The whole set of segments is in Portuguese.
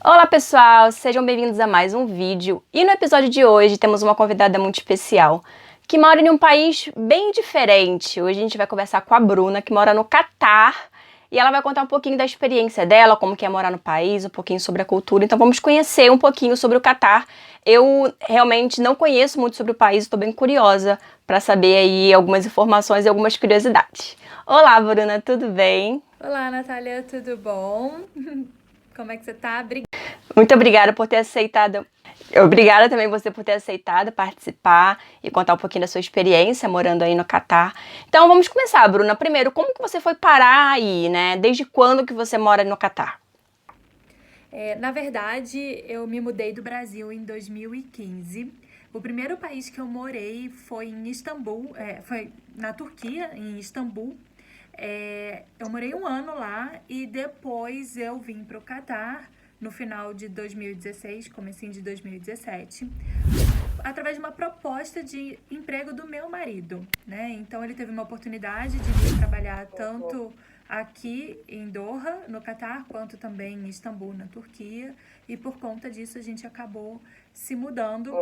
Olá pessoal, sejam bem-vindos a mais um vídeo. E no episódio de hoje temos uma convidada muito especial, que mora em um país bem diferente. Hoje a gente vai conversar com a Bruna, que mora no Catar, e ela vai contar um pouquinho da experiência dela, como que é morar no país, um pouquinho sobre a cultura. Então vamos conhecer um pouquinho sobre o Catar. Eu realmente não conheço muito sobre o país, estou bem curiosa para saber aí algumas informações e algumas curiosidades. Olá, Bruna, tudo bem? Olá, Natália, tudo bom? Como é que você tá? Muito obrigada por ter aceitado. Obrigada também você por ter aceitado participar e contar um pouquinho da sua experiência morando aí no Catar. Então vamos começar, Bruna. Primeiro, como que você foi parar aí, né? Desde quando que você mora no Catar? Na verdade, eu me mudei do Brasil em 2015. O primeiro país que eu morei foi em Istambul, foi na Turquia, em Istambul. Eu morei um ano lá e depois eu vim para o Catar no final de 2016, comecinho de 2017, através de uma proposta de emprego do meu marido, né? Então ele teve uma oportunidade de vir trabalhar tanto aqui em Doha, no Catar, quanto também em Istambul, na Turquia, e por conta disso a gente acabou se mudando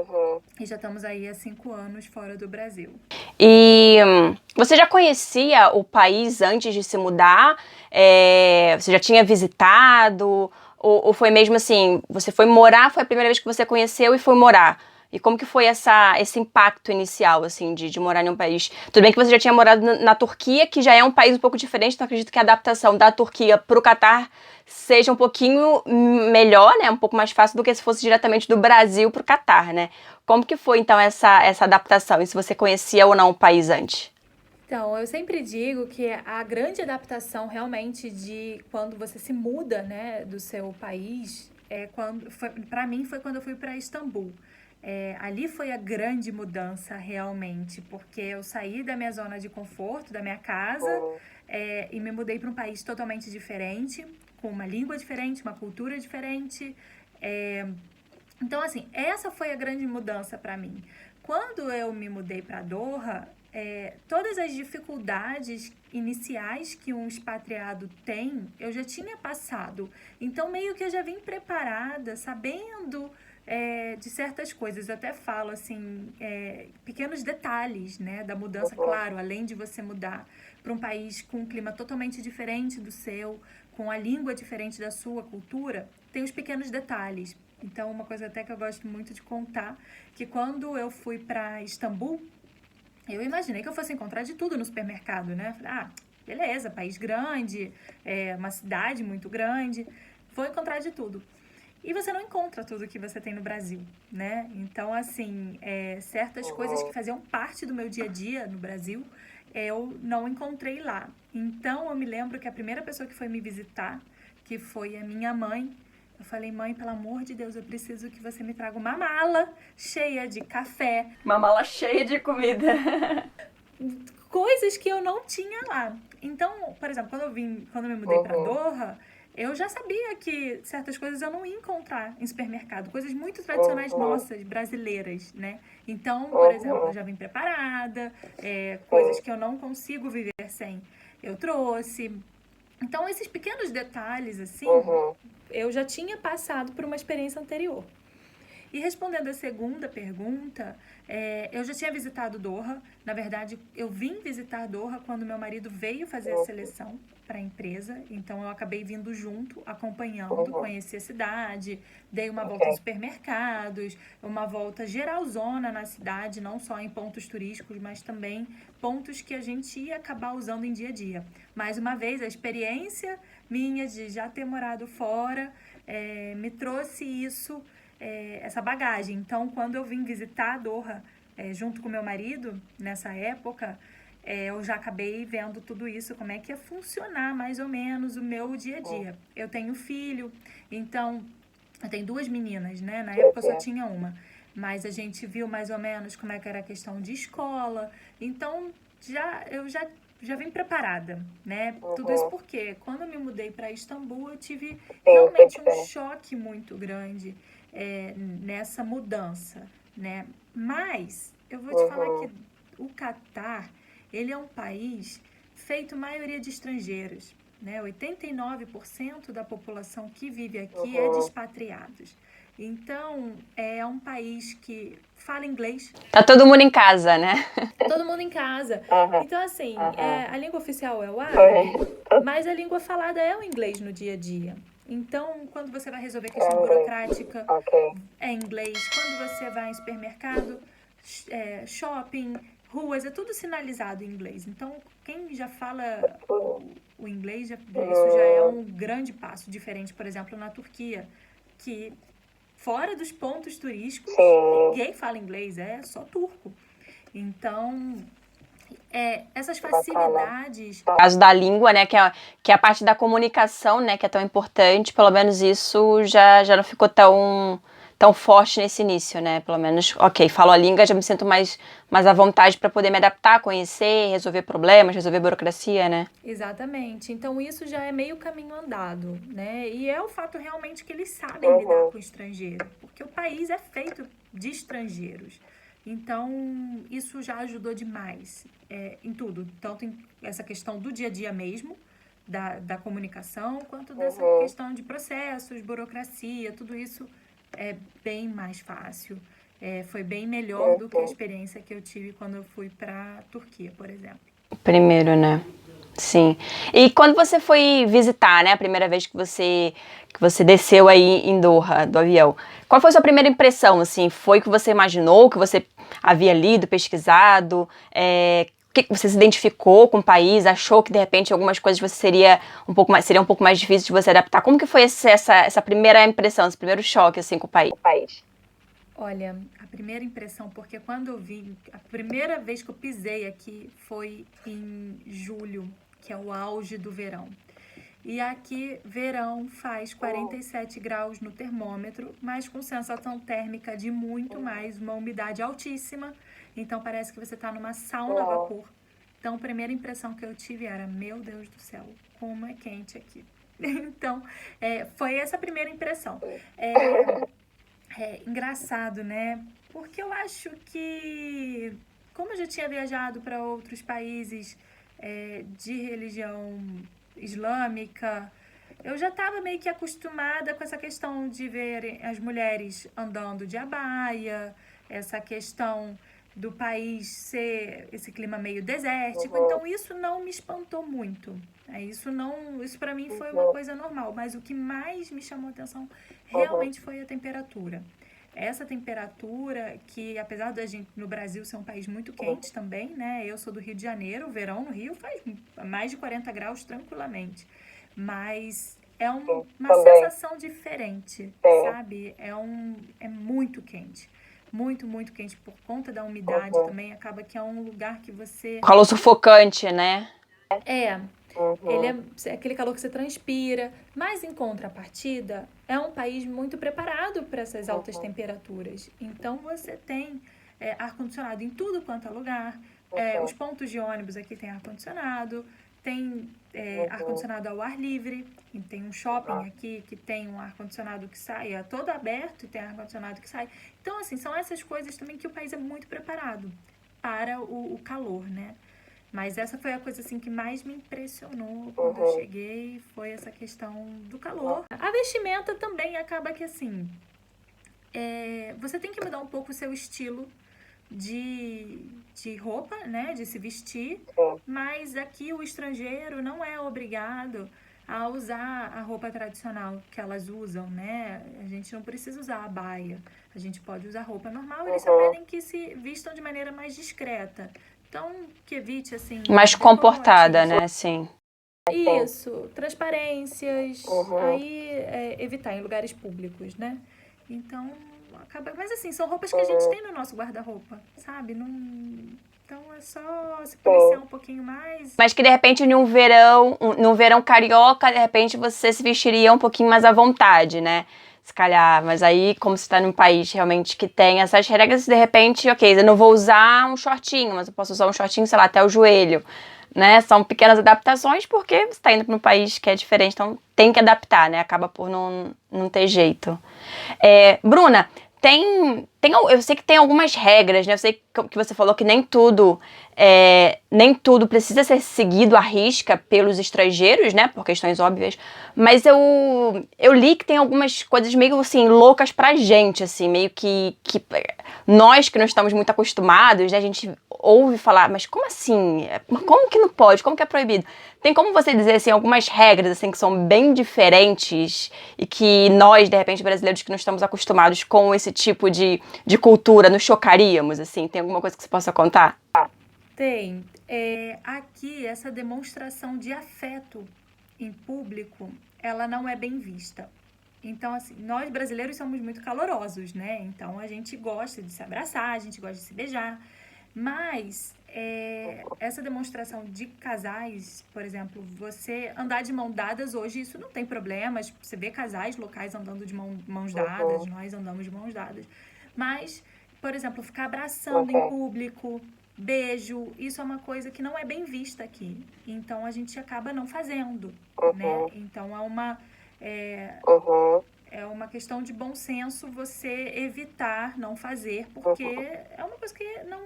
e já estamos aí há 5 anos fora do Brasil. E você já conhecia o país antes de se mudar? Você já tinha visitado? Ou foi mesmo assim, você foi morar, foi a primeira vez que você conheceu e foi morar? E como que foi esse impacto inicial, assim, de morar em um país? Tudo bem que você já tinha morado na Turquia, que já é um país um pouco diferente, então acredito que a adaptação da Turquia para o Catar seja um pouquinho melhor, né? Um pouco mais fácil do que se fosse diretamente do Brasil para o Catar, né? Como que foi, então, essa adaptação? E se você conhecia ou não o país antes? Então, eu sempre digo que a grande adaptação realmente de quando você se muda, né, do seu país, para mim foi quando eu fui para Istambul. Ali foi a grande mudança realmente, porque eu saí da minha zona de conforto, da minha casa, e me mudei para um país totalmente diferente, com uma língua diferente, uma cultura diferente. Então, assim, essa foi a grande mudança para mim. Quando eu me mudei para Doha, todas as dificuldades iniciais que um expatriado tem, eu já tinha passado. Então, meio que eu já vim preparada, sabendo de certas coisas. Eu até falo, assim, pequenos detalhes, né, da mudança. Claro, além de você mudar para um país com um clima totalmente diferente do seu, com a língua diferente da sua cultura, tem os pequenos detalhes. Então, uma coisa até que eu gosto muito de contar, que quando eu fui para Istambul, eu imaginei que eu fosse encontrar de tudo no supermercado, né? Falei, beleza, país grande, uma cidade muito grande, vou encontrar de tudo. E você não encontra tudo que você tem no Brasil, né? Então, assim, certas coisas que faziam parte do meu dia a dia no Brasil, eu não encontrei lá. Então, eu me lembro que a primeira pessoa que foi me visitar, que foi a minha mãe, eu falei, mãe, pelo amor de Deus, eu preciso que você me traga uma mala cheia de café. Uma mala cheia de comida. Coisas que eu não tinha lá. Então, por exemplo, quando eu me mudei para Doha, eu já sabia que certas coisas eu não ia encontrar em supermercado. Coisas muito tradicionais nossas, brasileiras, né? Então, por exemplo, eu já vim preparada, coisas que eu não consigo viver sem, eu trouxe. Então, esses pequenos detalhes, assim, eu já tinha passado por uma experiência anterior. E respondendo a segunda pergunta, eu já tinha visitado Doha. Na verdade, eu vim visitar Doha quando meu marido veio fazer a seleção para a empresa. Então, eu acabei vindo junto, acompanhando, conheci a cidade, dei uma volta em supermercados, uma volta geralzona na cidade, não só em pontos turísticos, mas também pontos que a gente ia acabar usando em dia a dia. Mais uma vez, a experiência minha de já ter morado fora me trouxe isso, essa bagagem. Então, quando eu vim visitar a Doha junto com meu marido, nessa época, eu já acabei vendo tudo isso, como é que ia funcionar mais ou menos o meu dia a dia. Eu tenho filho, então eu tenho 2 meninas, né? Na época eu só tinha uma. Mas a gente viu mais ou menos como é que era a questão de escola. Então, eu já vim preparada, né? Tudo isso porque quando eu me mudei para Istambul, eu tive realmente um choque muito grande nessa mudança, né? Mas eu vou te falar que o Catar, ele é um país feito maioria de estrangeiros, né? 89% da população que vive aqui é de expatriados. Então, é um país que fala inglês. Tá todo mundo em casa, né? Todo mundo em casa. Então, assim, a língua oficial é o árabe, mas a língua falada é o inglês no dia a dia. Então, quando você vai resolver questão burocrática, é inglês. Quando você vai em supermercado, shopping, ruas, é tudo sinalizado em inglês. Então, quem já fala o inglês, isso já é um grande passo. Diferente, por exemplo, na Turquia, que fora dos pontos turísticos, ninguém fala inglês, é só turco. Então, essas facilidades... No caso da língua, né, que é a parte da comunicação, né, que é tão importante, pelo menos isso já não ficou tão forte nesse início, né, pelo menos, ok, falo a língua, já me sinto mais à vontade para poder me adaptar, conhecer, resolver problemas, resolver burocracia, né. Exatamente, então isso já é meio caminho andado, né, e é o fato realmente que eles sabem lidar com o estrangeiro, porque o país é feito de estrangeiros. Então, isso já ajudou demais em tudo, tanto em essa questão do dia a dia mesmo, da comunicação, quanto dessa questão de processos, burocracia, tudo isso é bem mais fácil. Foi bem melhor do que a experiência que eu tive quando eu fui para a Turquia, por exemplo. Primeiro, né? Sim. E quando você foi visitar, né, a primeira vez que você desceu aí em Doha, do avião, qual foi a sua primeira impressão, assim? Foi o que você imaginou, que você havia lido, pesquisado? O que você se identificou com o país? Achou que, de repente, algumas coisas você seria um pouco mais difícil de você adaptar? Como que foi essa primeira impressão, esse primeiro choque, assim, com o país? Olha, a primeira impressão, porque quando eu vim, a primeira vez que eu pisei aqui foi em julho, que é o auge do verão. E aqui, verão faz 47 graus no termômetro, mas com sensação térmica de muito mais, uma umidade altíssima. Então, parece que você está numa sauna a vapor. Então, a primeira impressão que eu tive era, meu Deus do céu, como é quente aqui. Então, foi essa a primeira impressão. Engraçado, né? Porque eu acho que, como eu já tinha viajado para outros países de religião islâmica, eu já estava meio que acostumada com essa questão de ver as mulheres andando de abaia, essa questão do país ser esse clima meio desértico, então isso não me espantou muito. Isso para mim foi uma coisa normal, mas o que mais me chamou a atenção realmente foi a temperatura. Essa temperatura que, apesar da gente no Brasil ser um país muito quente também, né? Eu sou do Rio de Janeiro, o verão no Rio faz mais de 40 graus tranquilamente. Mas é uma sensação diferente, sabe? É muito quente. Muito, muito quente por conta da umidade também. Acaba que é um lugar que você... Calor sufocante, né? Ele é aquele calor que você transpira, mas em contrapartida, é um país muito preparado para essas altas temperaturas. Então, você tem ar-condicionado em tudo quanto é lugar. Os pontos de ônibus aqui tem ar-condicionado, tem ar-condicionado ao ar livre, e tem um shopping aqui que tem um ar-condicionado que sai, é todo aberto e tem ar-condicionado que sai. Então, assim, são essas coisas também que o país é muito preparado para o calor, né? Mas essa foi a coisa, assim, que mais me impressionou quando eu cheguei, foi essa questão do calor. A vestimenta também acaba que, assim, você tem que mudar um pouco o seu estilo de roupa, né, de se vestir, mas aqui o estrangeiro não é obrigado a usar a roupa tradicional que elas usam, né? A gente não precisa usar a baia, a gente pode usar roupa normal, eles só pedem que se vistam de maneira mais discreta. Então, que evite, assim... Mais comportada, né, assim. Isso, transparências, aí evitar em lugares públicos, né? Então, acaba... Mas, assim, são roupas que a gente tem no nosso guarda-roupa, sabe? Não... Então, é só se policiar um pouquinho mais. Mas que, de repente, num verão carioca, de repente, você se vestiria um pouquinho mais à vontade, né? Se calhar, mas aí, como você está num país realmente que tem essas regras, de repente, ok, eu não vou usar um shortinho, mas eu posso usar um shortinho, sei lá, até o joelho, né? São pequenas adaptações, porque você está indo para um país que é diferente, então tem que adaptar, né? Acaba por não ter jeito. Bruna, eu sei que tem algumas regras, né? Eu sei que você falou que nem tudo precisa ser seguido à risca pelos estrangeiros, né? Por questões óbvias. Mas eu li que tem algumas coisas meio assim, loucas pra gente, assim, meio que nós que não estamos muito acostumados, né? A gente ouve falar, mas como assim? Como que não pode? Como que é proibido? Tem como você dizer, assim, algumas regras, assim, que são bem diferentes e que nós, de repente, brasileiros que não estamos acostumados com esse tipo de cultura, nos chocaríamos, assim? Tem alguma coisa que você possa contar? Tem. Aqui, essa demonstração de afeto em público, ela não é bem vista. Então, assim, nós brasileiros somos muito calorosos, né? Então, a gente gosta de se abraçar, a gente gosta de se beijar. Mas, essa demonstração de casais, por exemplo, você andar de mão dadas hoje, isso não tem problema. Você vê casais locais andando de mãos dadas, nós andamos de mãos dadas. Mas, por exemplo, ficar abraçando em público, beijo, isso é uma coisa que não é bem vista aqui. Então, a gente acaba não fazendo, né? Então, é uma questão de bom senso você evitar não fazer, porque é uma coisa que não...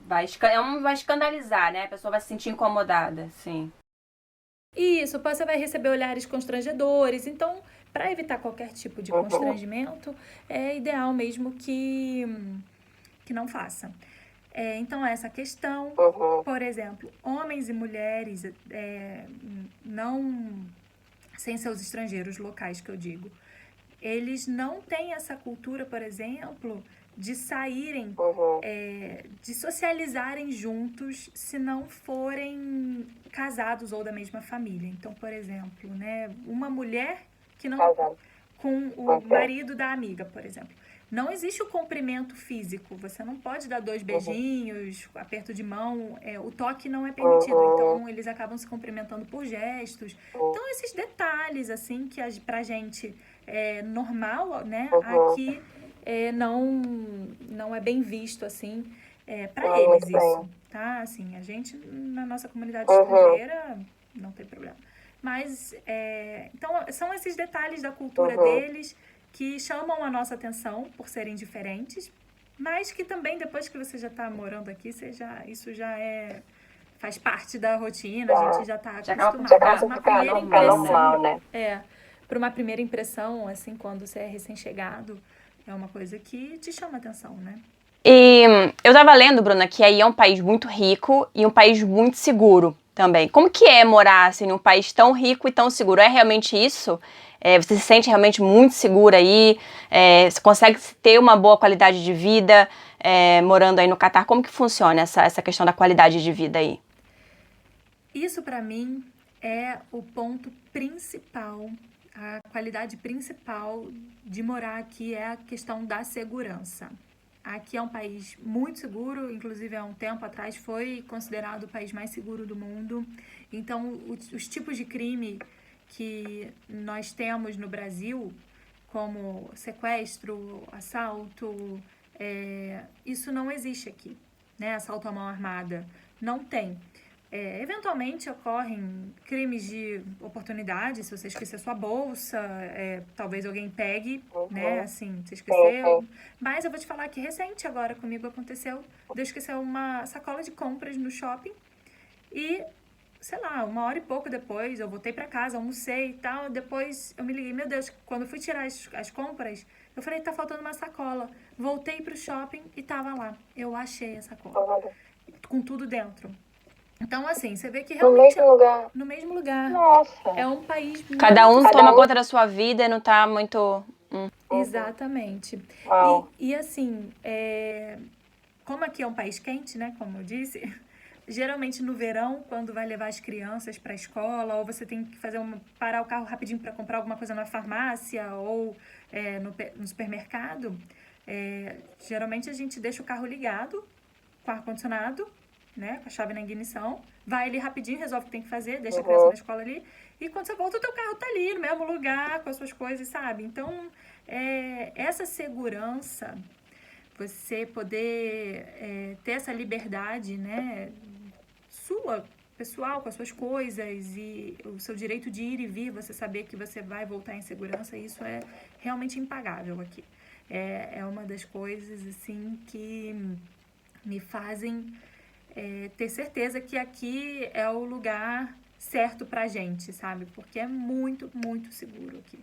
Vai escandalizar, né? A pessoa vai se sentir incomodada, sim. Isso, você vai receber olhares constrangedores. Então, para evitar qualquer tipo de constrangimento, é ideal mesmo que não faça. Então, essa questão, por exemplo, homens e mulheres, não sem seus estrangeiros locais, que eu digo, eles não têm essa cultura, por exemplo, de saírem, de socializarem juntos se não forem casados ou da mesma família. Então, por exemplo, né, uma mulher que não... com o marido da amiga, por exemplo. Não existe o cumprimento físico. Você não pode dar 2 beijinhos, aperto de mão. O toque não é permitido. Então, eles acabam se cumprimentando por gestos. Então, esses detalhes, assim, que pra gente é normal, né? Aqui não é bem visto, assim, pra eles isso, tá? Assim, a gente, na nossa comunidade estrangeira, não tem problema. Mas, então, são esses detalhes da cultura deles que chamam a nossa atenção por serem diferentes, mas que também, depois que você já está morando aqui, isso já faz parte da rotina, a gente já está acostumado. Já acaba por ficar normal, né? Para uma primeira impressão, assim, quando você é recém-chegado, é uma coisa que te chama a atenção, né? E eu tava lendo, Bruna, que aí é um país muito rico e um país muito seguro também. Como que é morar, assim, num país tão rico e tão seguro? É realmente isso? Você se sente realmente muito segura aí? Você consegue ter uma boa qualidade de vida morando aí no Catar? Como que funciona essa questão da qualidade de vida aí? Isso, para mim, é o ponto principal, a qualidade principal de morar aqui é a questão da segurança. Aqui é um país muito seguro, inclusive há um tempo atrás foi considerado o país mais seguro do mundo. Então, os tipos de crime que nós temos no Brasil, como sequestro, assalto, isso não existe aqui, né? Assalto à mão armada, não tem. Eventualmente ocorrem crimes de oportunidade, se você esquecer sua bolsa, talvez alguém pegue, né, assim, você esqueceu. Mas eu vou te falar que recente agora comigo aconteceu de eu esquecer uma sacola de compras no shopping e, sei lá, 1 hora e pouco depois eu voltei pra casa, almocei e tal, depois eu me liguei, meu Deus, quando eu fui tirar as compras, eu falei, tá faltando uma sacola. Voltei pro shopping e tava lá, eu achei a sacola, com tudo dentro. Então, assim, você vê que realmente... No mesmo lugar. Nossa. É um país muito... Cada um toma conta da sua vida e não tá muito... Exatamente. E assim, como aqui é um país quente, né, como eu disse, geralmente no verão, quando vai levar as crianças para a escola, ou você tem que parar o carro rapidinho para comprar alguma coisa na farmácia ou no supermercado, geralmente a gente deixa o carro ligado, com ar-condicionado, né, com a chave na ignição, vai ali rapidinho, resolve o que tem que fazer, deixa a criança na escola ali, e quando você volta, o teu carro tá ali, no mesmo lugar, com as suas coisas, sabe? Então, essa segurança, você poder ter essa liberdade, né, sua, pessoal, com as suas coisas, e o seu direito de ir e vir, você saber que você vai voltar em segurança, isso é realmente impagável aqui. É uma das coisas, assim, que me fazem ter certeza que aqui é o lugar certo pra gente, sabe? Porque é muito, muito seguro aqui.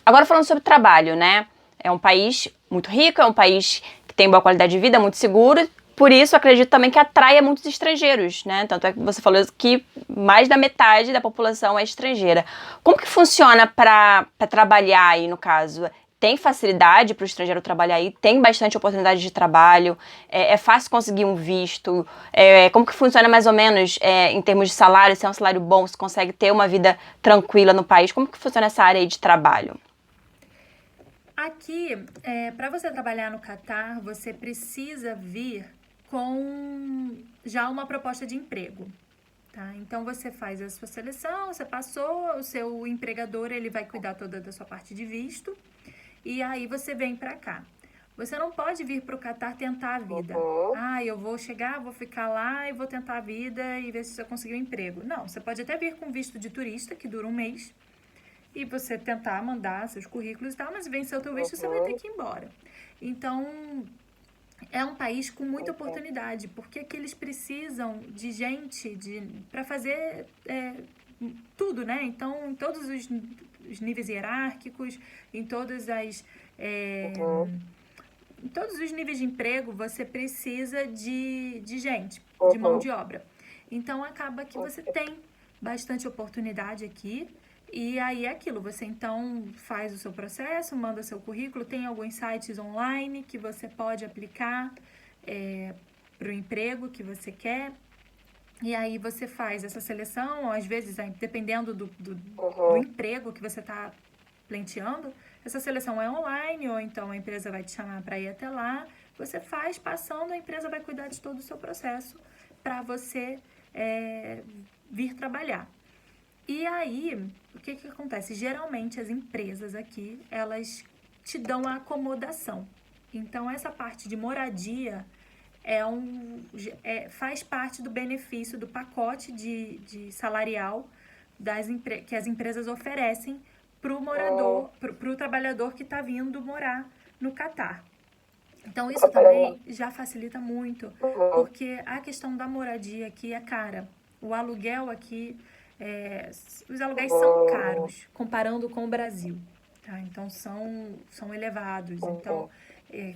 Agora falando sobre trabalho, né? É um país muito rico, é um país que tem boa qualidade de vida, muito seguro. Por isso, acredito também que atrai muitos estrangeiros, né? Tanto é que você falou que mais da metade da população é estrangeira. Como que funciona para trabalhar aí, no caso? Tem facilidade para o estrangeiro trabalhar aí? Tem bastante oportunidade de trabalho? É fácil conseguir um visto? Como que funciona mais ou menos em termos de salário? Se é um salário bom, se consegue ter uma vida tranquila no país? Como que funciona essa área aí de trabalho? Aqui, para você trabalhar no Catar, você precisa vir com já uma proposta de emprego. Tá? Então você faz a sua seleção, você passou, o seu empregador ele vai cuidar toda da sua parte de visto e aí você vem para cá. Você não pode vir para o Catar tentar a vida. Eu vou chegar, vou ficar lá e vou tentar a vida e ver se eu conseguir um emprego. Não, você pode até vir com visto de turista, que dura um mês, e você tentar mandar seus currículos e tal, mas vencer o teu visto, você vai ter que ir embora. Então, é um país com muita oportunidade, porque aqui eles precisam de gente para fazer tudo, né? Então, em todos os níveis hierárquicos, em todas as... em todos os níveis de emprego, você precisa de gente, de mão de obra. Então, acaba que você tem bastante oportunidade aqui. E aí é aquilo, você então faz o seu processo, manda seu currículo, tem alguns sites online que você pode aplicar para o emprego que você quer. E aí você faz essa seleção, às vezes, dependendo do emprego que você está pleiteando, essa seleção é online, ou então a empresa vai te chamar para ir até lá. Você faz, passando, a empresa vai cuidar de todo o seu processo para você vir trabalhar. E aí, o que acontece? Geralmente as empresas aqui, elas te dão a acomodação. Então, essa parte de moradia faz parte do benefício do pacote de salarial que as empresas oferecem para o morador, para o trabalhador que está vindo morar no Catar. Então, isso também já facilita muito, porque a questão da moradia aqui é cara. O aluguel aqui, os aluguéis são caros, comparando com o Brasil. Tá? Então, são elevados. Então,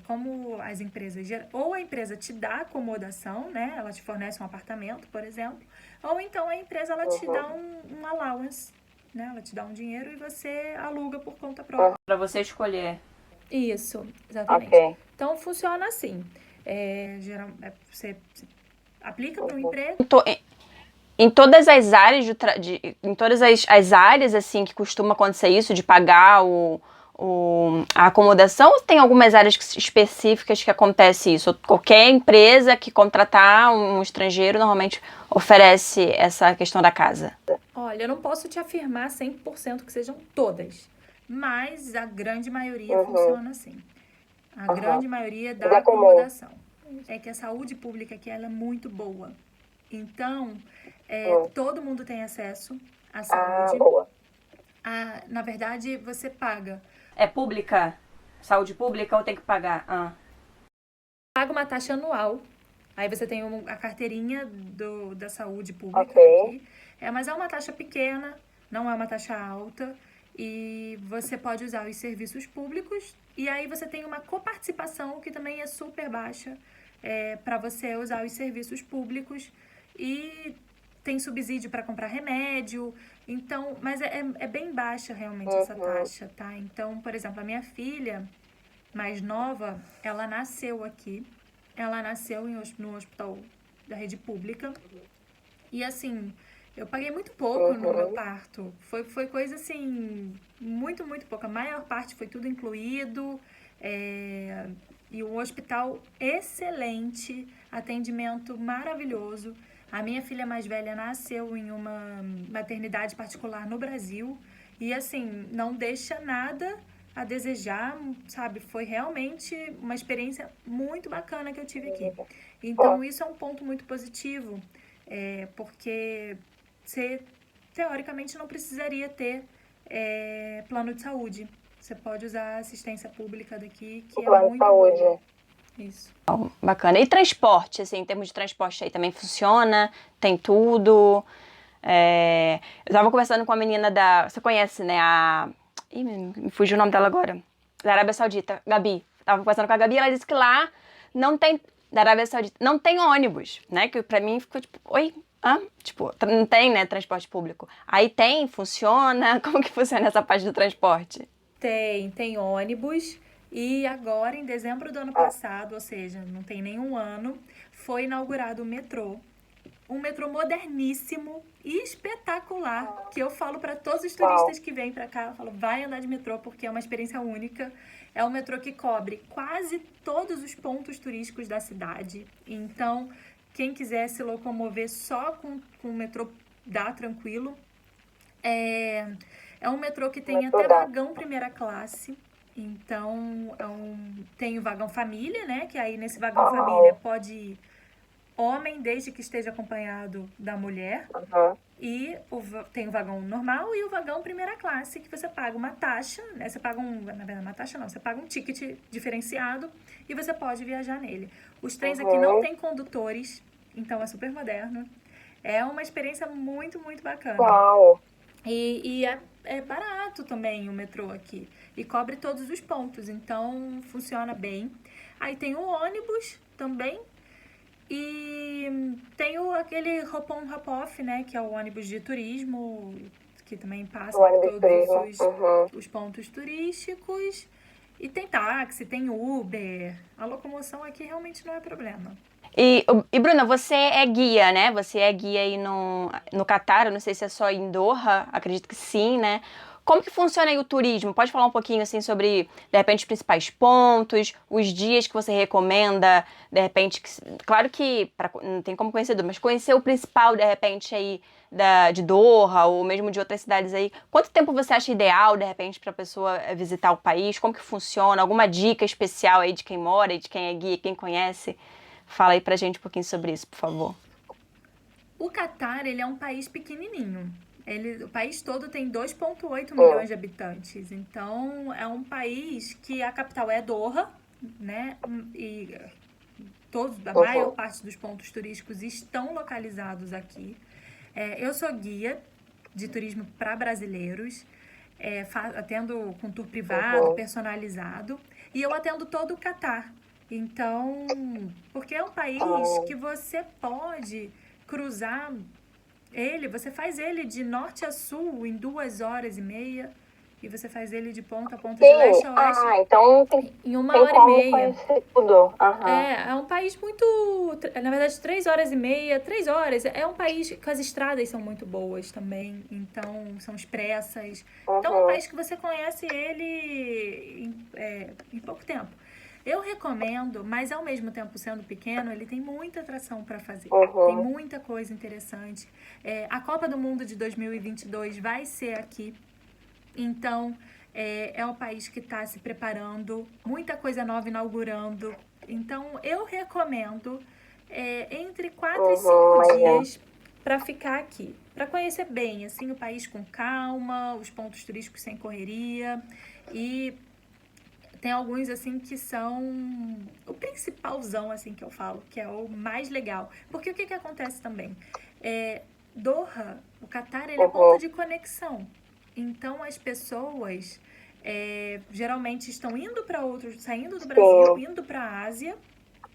como as empresas... Ou a empresa te dá acomodação, né? Ela te fornece um apartamento, por exemplo. Ou então a empresa ela te dá um allowance, né? Ela te dá um dinheiro e você aluga por conta própria. Para você escolher. Isso, exatamente. Então, funciona assim. Você aplica para um emprego. Em todas as áreas, em todas as áreas, assim, que costuma acontecer isso, de pagar a acomodação, ou tem algumas áreas específicas que acontece isso? Qualquer empresa que contratar um estrangeiro normalmente oferece essa questão da casa? Olha, eu não posso te afirmar 100% que sejam todas, mas a grande maioria funciona assim. A grande maioria dá acomodação. É que a saúde pública aqui ela é muito boa. Então, todo mundo tem acesso à saúde. Na verdade, você paga. É pública? Saúde pública ou tem que pagar? Paga uma taxa anual. Aí você tem a carteirinha da saúde pública aqui. Mas é uma taxa pequena, não é uma taxa alta. E você pode usar os serviços públicos. E aí você tem uma coparticipação que também é super baixa para você usar os serviços públicos. E tem subsídio para comprar remédio. Então, mas é bem baixa realmente essa taxa, tá? Então, por exemplo, a minha filha mais nova, ela nasceu aqui. Ela nasceu no hospital da rede pública. E assim, eu paguei muito pouco no meu parto. Foi coisa assim, muito, muito pouco. A maior parte foi tudo incluído. E o hospital excelente, atendimento maravilhoso. A minha filha mais velha nasceu em uma maternidade particular no Brasil. E assim, não deixa nada a desejar, sabe? Foi realmente uma experiência muito bacana que eu tive aqui. Então, isso é um ponto muito positivo, porque você, teoricamente, não precisaria ter plano de saúde. Você pode usar a assistência pública daqui, que O é plano de muito boa. saúde. Isso. Bacana. E transporte, assim, em termos de transporte aí também funciona? Tem tudo? Eu tava conversando com a menina Você conhece, né? Ih, me fugiu o nome dela agora. Da Arábia Saudita, Gabi. Tava conversando com a Gabi, ela disse que lá não tem... Da Arábia Saudita, não tem ônibus, né? Que pra mim ficou tipo, oi? Hã? Tipo, não tem, né, transporte público. Aí tem, funciona? Como que funciona essa parte do transporte? Tem ônibus. E agora, em dezembro do ano passado, ou seja, não tem nenhum ano, foi inaugurado o metrô. Um metrô moderníssimo e espetacular, que eu falo para todos os turistas que vêm para cá, eu falo, vai andar de metrô porque é uma experiência única. É um metrô que cobre quase todos os pontos turísticos da cidade. Então, quem quiser se locomover só com o metrô, dá tranquilo. É um metrô que tem até vagão primeira classe. Então, tem o vagão família, né? Que aí nesse vagão família pode ir homem, desde que esteja acompanhado da mulher. E tem o vagão normal e o vagão primeira classe, que você paga uma taxa, né? Você paga na verdade, uma taxa não, você paga um ticket diferenciado e você pode viajar nele. Os trens aqui não tem condutores, então é super moderno. É uma experiência muito, muito bacana. Uau! E é barato também o metrô aqui. E cobre todos os pontos, então funciona bem. Aí tem o ônibus também. E tem aquele hop-on, hop-off, né? Que é o ônibus de turismo, que também passa por todos os pontos turísticos. E tem táxi, tem Uber. A locomoção aqui realmente não é problema. E Bruna, você é guia, né? Você é guia aí no Catar, eu não sei se é só em Doha, acredito que sim, né? Como que funciona aí o turismo? Pode falar um pouquinho, assim, sobre, de repente, os principais pontos, os dias que você recomenda, de repente, claro que não tem como conhecer, mas conhecer o principal, de repente, aí de Doha ou mesmo de outras cidades aí. Quanto tempo você acha ideal, de repente, para a pessoa visitar o país? Como que funciona? Alguma dica especial aí de quem mora, de quem é guia, quem conhece? Fala aí pra gente um pouquinho sobre isso, por favor. O Catar, ele é um país pequenininho. O país todo tem 2,8 milhões de habitantes. Então, é um país que a capital é Doha, né? E a maior parte dos pontos turísticos estão localizados aqui. Eu sou guia de turismo para brasileiros. Atendo com tour privado, personalizado. E eu atendo todo o Catar. Então, porque é um país que você pode cruzar você faz ele de norte a sul em 2h30 e você faz ele de ponta a ponta, de leste a oeste então em 1h30. Conhecer tudo. É um país muito, na verdade, 3h30, 3 horas. É um país que as estradas são muito boas também, então são expressas. Então é um país que você conhece ele em pouco tempo. Eu recomendo, mas ao mesmo tempo sendo pequeno, ele tem muita atração para fazer. Tem muita coisa interessante. A Copa do Mundo de 2022 vai ser aqui. Então, é um país que está se preparando, muita coisa nova inaugurando. Então, eu recomendo entre 4 e 5 dias para ficar aqui. Para conhecer bem, assim, o país com calma, os pontos turísticos sem correria e... Tem alguns, assim, que são o principalzão, assim, que eu falo, que é o mais legal. Porque o que acontece também? Doha, o Catar, ele é ponto de conexão. Então, as pessoas geralmente estão indo para saindo do Brasil, indo para a Ásia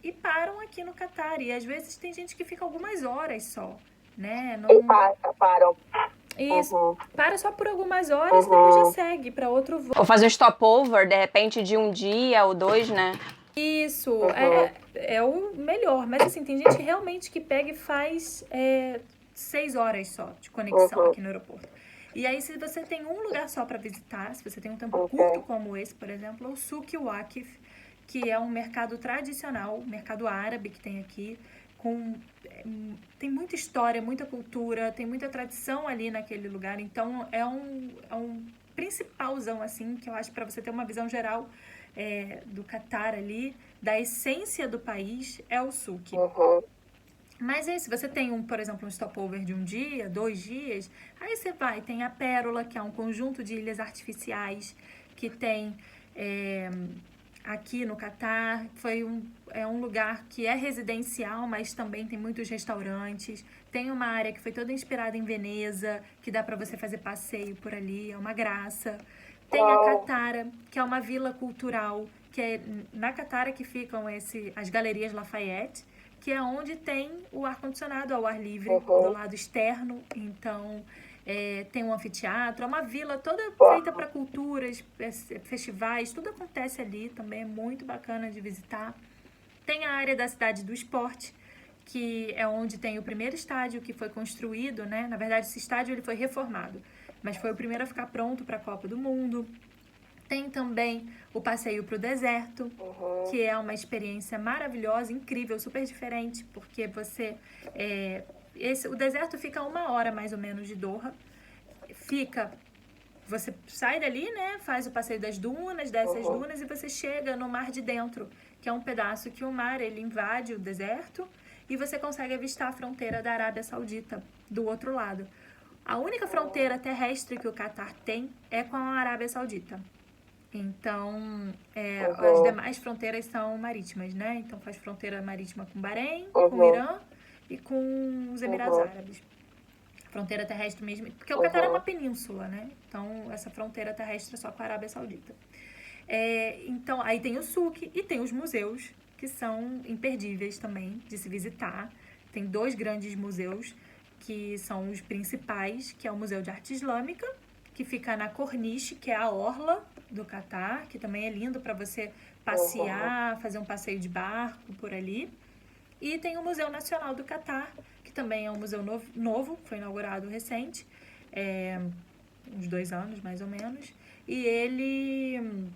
e param aqui no Catar. E, às vezes, tem gente que fica algumas horas só, né? Param. Isso, para só por algumas horas e depois já segue para outro voo. Ou fazer um stopover, de repente, de um dia ou 2, né? Isso, é o melhor. Mas assim, tem gente realmente que pega e faz 6 horas só de conexão aqui no aeroporto. E aí, se você tem um lugar só para visitar, se você tem um tempo curto como esse, por exemplo, o Souk Waqif, que é um mercado tradicional, mercado árabe que tem aqui, tem muita história, muita cultura, tem muita tradição ali naquele lugar. Então, é um principalzão, assim, que eu acho para você ter uma visão geral do Catar ali, da essência do país, é o Souk. Mas aí, se você tem, por exemplo, um stopover de 1 dia, 2 dias, aí você tem a Pérola, que é um conjunto de ilhas artificiais, que tem aqui no Catar. É um lugar que é residencial, mas também tem muitos restaurantes. Tem uma área que foi toda inspirada em Veneza, que dá para você fazer passeio por ali, é uma graça. Tem a Catara, que é uma vila cultural, que é na Catara que ficam as Galerias Lafayette, que é onde tem o ar-condicionado ao ar livre, do lado externo. Então, tem um anfiteatro, é uma vila toda feita para culturas, festivais, tudo acontece ali, também é muito bacana de visitar. Tem a área da cidade do esporte, que é onde tem o primeiro estádio que foi construído, né? Na verdade, esse estádio ele foi reformado, mas foi o primeiro a ficar pronto para a Copa do Mundo. Tem também o passeio para o deserto, que é uma experiência maravilhosa, incrível, super diferente, porque o deserto fica a 1 hora mais ou menos de Doha. Você sai dali, né? Faz o passeio das dunas, desce as dunas e você chega no Mar de Dentro, que é um pedaço que o mar ele invade o deserto e você consegue avistar a fronteira da Arábia Saudita do outro lado. A única fronteira terrestre que o Catar tem é com a Arábia Saudita. Então, as demais fronteiras são marítimas, né? Então, faz fronteira marítima com Bahrein, com o Irã e com os Emirados Árabes. Fronteira terrestre mesmo, porque o Catar é uma península, né? Então, essa fronteira terrestre é só com a Arábia Saudita. Então, aí tem o souk e tem os museus, que são imperdíveis também de se visitar. Tem 2 grandes museus, que são os principais, que é o Museu de Arte Islâmica, que fica na Corniche, que é a orla do Catar, que também é lindo para você passear, fazer um passeio de barco por ali. E tem o Museu Nacional do Catar, que também é um museu novo, foi inaugurado recente, uns 2 anos mais ou menos. E ele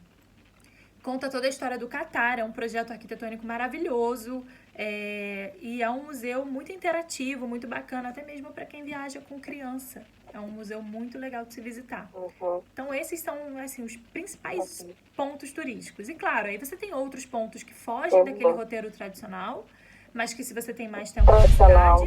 conta toda a história do Catar, é um projeto arquitetônico maravilhoso, e é um museu muito interativo, muito bacana, até mesmo para quem viaja com criança. É um museu muito legal de se visitar. Então, esses são assim, os principais pontos turísticos. E, claro, aí você tem outros pontos que fogem daquele roteiro tradicional, mas que se você tem mais tempo na cidade,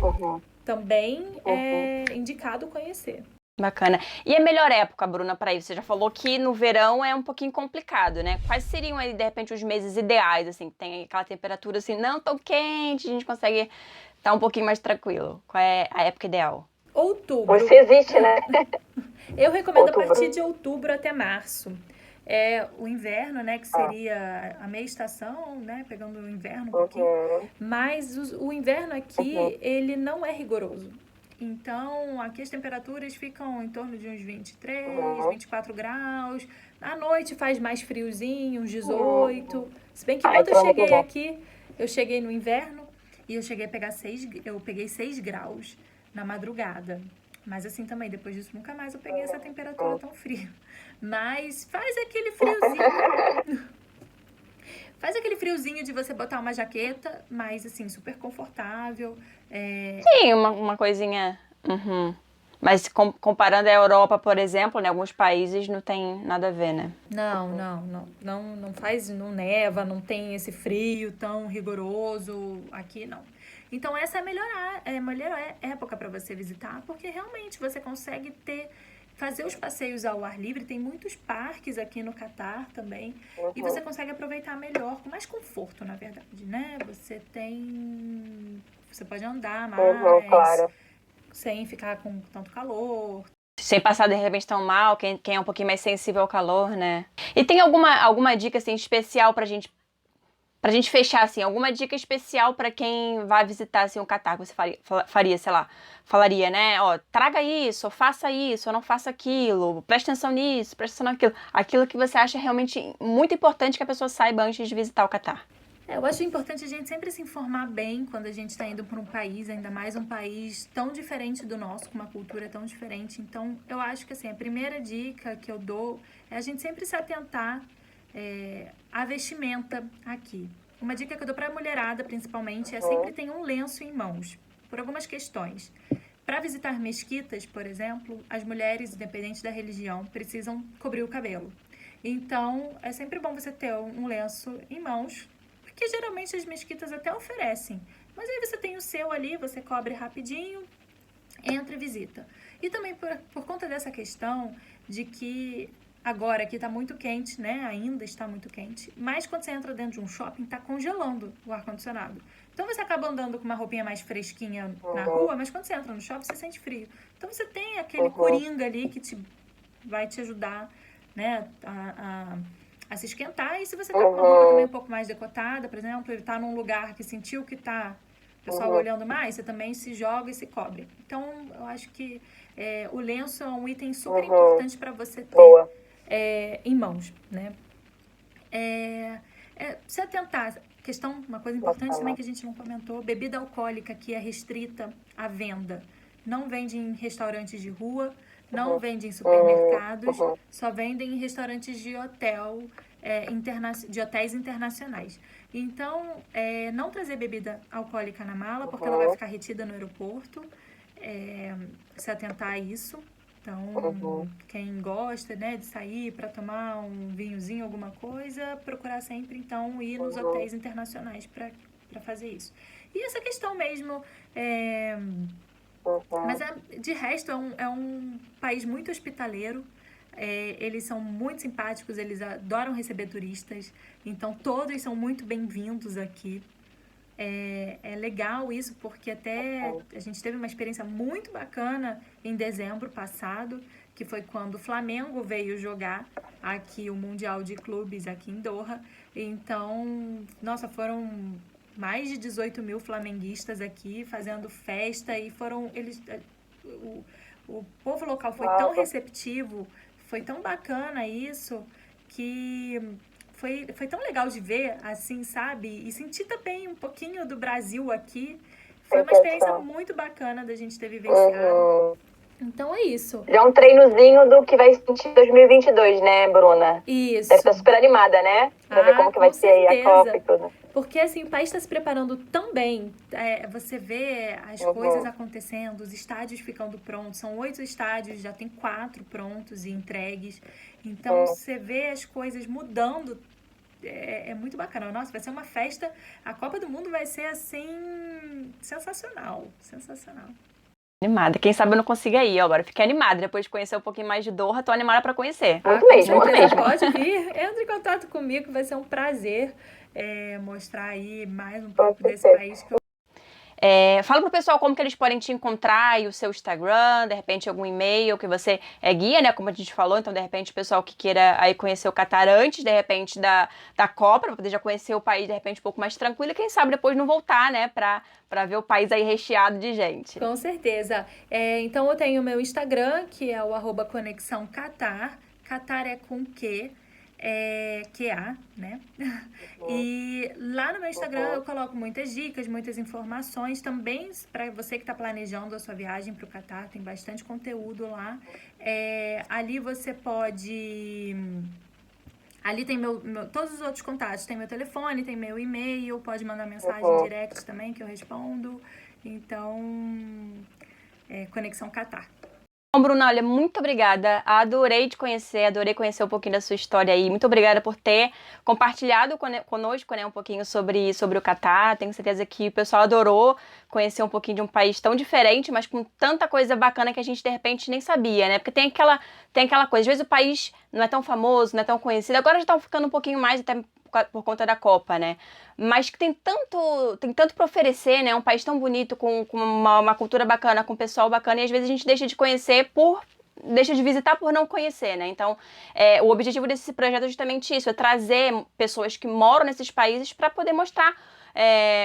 também é indicado conhecer. Bacana. E a melhor época, Bruna, para ir? Você já falou que no verão é um pouquinho complicado, né? Quais seriam aí, de repente, os meses ideais, assim, que tem aquela temperatura assim, não tão quente, a gente consegue estar um pouquinho mais tranquilo? Qual é a época ideal? Outubro. Você existe, né? Eu recomendo a partir de outubro até março. O inverno, né, que seria a meia estação, né, pegando o inverno um pouquinho. Mas o inverno aqui, ele não é rigoroso. Então, aqui as temperaturas ficam em torno de uns 23, 24 graus. À noite faz mais friozinho, uns 18. Se bem que quando eu cheguei aqui, eu cheguei no inverno e eu cheguei a pegar 6 graus na madrugada. Mas assim também, depois disso, nunca mais eu peguei essa temperatura tão fria. Mas faz aquele friozinho. Faz aquele friozinho de você botar uma jaqueta, mas assim, super confortável. Sim, uma coisinha. Mas comparando a Europa, por exemplo, né, alguns países não tem nada a ver, né? Não faz, não neva, não tem esse frio tão rigoroso. Aqui não. Então, essa é a melhor época para você visitar, porque realmente você consegue fazer os passeios ao ar livre. Tem muitos parques aqui no Catar também, e você consegue aproveitar melhor, com mais conforto, na verdade, né? Você pode andar mais, claro. sem ficar com tanto calor. Sem passar, de repente, tão mal, quem é um pouquinho mais sensível ao calor, né? E tem alguma dica, assim, especial pra gente fechar, assim, alguma dica especial para quem vai visitar, assim, o Catar, que você faria, sei lá, falaria, né, ó, traga isso, ou faça isso, ou não faça aquilo, preste atenção nisso, preste atenção naquilo, aquilo que você acha realmente muito importante que a pessoa saiba antes de visitar o Catar. Eu acho importante a gente sempre se informar bem quando a gente está indo para um país, ainda mais um país tão diferente do nosso, com uma cultura tão diferente. Então, eu acho que, assim, a primeira dica que eu dou é a gente sempre se atentar a vestimenta aqui. Uma dica que eu dou para a mulherada, principalmente, é sempre ter um lenço em mãos, por algumas questões. Para visitar mesquitas, por exemplo, as mulheres, independente da religião, precisam cobrir o cabelo. Então, é sempre bom você ter um lenço em mãos, porque geralmente as mesquitas até oferecem. Mas aí você tem o seu ali, você cobre rapidinho, entra e visita. E também por conta dessa questão de que agora aqui tá muito quente, né? Ainda está muito quente. Mas quando você entra dentro de um shopping, tá congelando o ar-condicionado. Então você acaba andando com uma roupinha mais fresquinha na rua, mas quando você entra no shopping, você sente frio. Então você tem aquele coringa ali que vai te ajudar, né, a se esquentar. E se você tá com uma roupa também um pouco mais decotada, por exemplo, ele tá num lugar que sentiu que tá o pessoal olhando mais, você também se joga e se cobre. Então, eu acho que o lenço é um item super importante para você ter em mãos, né? Se atentar, uma coisa importante também que a gente não comentou, bebida alcoólica que é restrita à venda. Não vende em restaurantes de rua, não vende em supermercados, só vende em restaurantes de de hotéis internacionais. Então, não trazer bebida alcoólica na mala, porque ela vai ficar retida no aeroporto. Se atentar a isso. Então, quem gosta, né, de sair para tomar um vinhozinho, alguma coisa, procurar sempre, então, ir nos hotéis internacionais para fazer isso. E essa questão mesmo, mas de resto é um país muito hospitaleiro. Eles são muito simpáticos, eles adoram receber turistas, então todos são muito bem-vindos aqui. É legal isso, porque até a gente teve uma experiência muito bacana em dezembro passado, que foi quando o Flamengo veio jogar aqui o Mundial de Clubes aqui em Doha. Então, nossa, foram mais de 18 mil flamenguistas aqui fazendo festa e o povo local foi tão receptivo, foi tão bacana isso, que foi tão legal de ver, assim, sabe? E sentir também um pouquinho do Brasil aqui. Foi uma experiência muito bacana da gente ter vivenciado. Então é isso. Já é um treinozinho do que vai sentir em 2022, né, Bruna? Isso. Deve estar super animada, né? Pra ver como que vai ser aí a Copa e tudo. Porque, assim, o país está se preparando tão bem. Você vê as coisas acontecendo, os estádios ficando prontos. São 8 estádios, já tem 4 prontos e entregues. Então, você vê as coisas mudando. É muito bacana. Nossa, vai ser uma festa. A Copa do Mundo vai ser, assim, sensacional. Sensacional. Animada. Quem sabe eu não consiga ir. Agora fiquei animada. Depois de conhecer um pouquinho mais de Doha, tô animada pra conhecer. Muito mesmo. Pode vir. Entre em contato comigo. Vai ser um prazer mostrar aí mais um pouco desse país que eu... Fala pro pessoal como que eles podem te encontrar e o seu Instagram, de repente algum e-mail, que você é guia, né, como a gente falou, então de repente o pessoal que queira aí conhecer o Catar antes, de repente, da Copa, pra poder já conhecer o país, de repente, um pouco mais tranquilo, e quem sabe depois não voltar, né, pra ver o país aí recheado de gente. Com certeza. Então eu tenho o meu Instagram, que é o @conexão Catar. Catar é com Q. QA, né? E lá no meu Instagram eu coloco muitas dicas, muitas informações também para você que está planejando a sua viagem para o Catar, tem bastante conteúdo lá. Ali você pode... Ali tem todos os outros contatos, tem meu telefone, tem meu e-mail, pode mandar mensagem direct também que eu respondo. Então, Conexão Catar. Bom, Bruna, olha, muito obrigada, adorei te conhecer, adorei conhecer um pouquinho da sua história aí, muito obrigada por ter compartilhado conosco, né, um pouquinho sobre o Catar, tenho certeza que o pessoal adorou conhecer um pouquinho de um país tão diferente, mas com tanta coisa bacana que a gente de repente nem sabia, né, porque tem aquela coisa, às vezes o país não é tão famoso, não é tão conhecido, agora já estão ficando um pouquinho mais até por conta da Copa, né? Mas que tem tanto para oferecer, né? Um país tão bonito, com uma cultura bacana, com um pessoal bacana, e às vezes a gente deixa de conhecer deixa de visitar por não conhecer, né? Então, o objetivo desse projeto é justamente isso, é trazer pessoas que moram nesses países para poder mostrar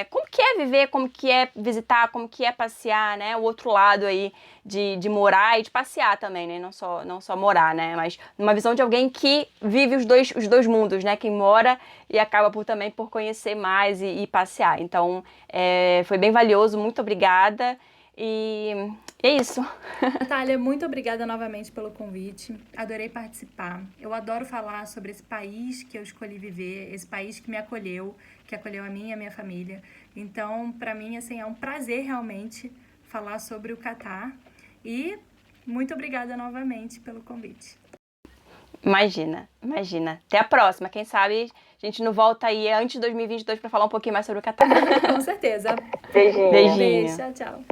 como que é viver, como que é visitar, como que é passear, né? O outro lado aí de morar e de passear também, né? Não só morar, né? Mas numa visão de alguém que vive os dois mundos, né? Quem mora e acaba também por conhecer mais e passear. Então, foi bem valioso, muito obrigada. E é isso. Natália, muito obrigada novamente pelo convite. Adorei participar. Eu adoro falar sobre esse país que eu escolhi viver, esse país que me acolheu, que acolheu a mim e a minha família. Então, para mim, assim, é um prazer realmente falar sobre o Catar. E muito obrigada novamente pelo convite. Imagina. Até a próxima. Quem sabe a gente não volta aí antes de 2022 para falar um pouquinho mais sobre o Catar. Com certeza. Beijinho. Beijo, tchau.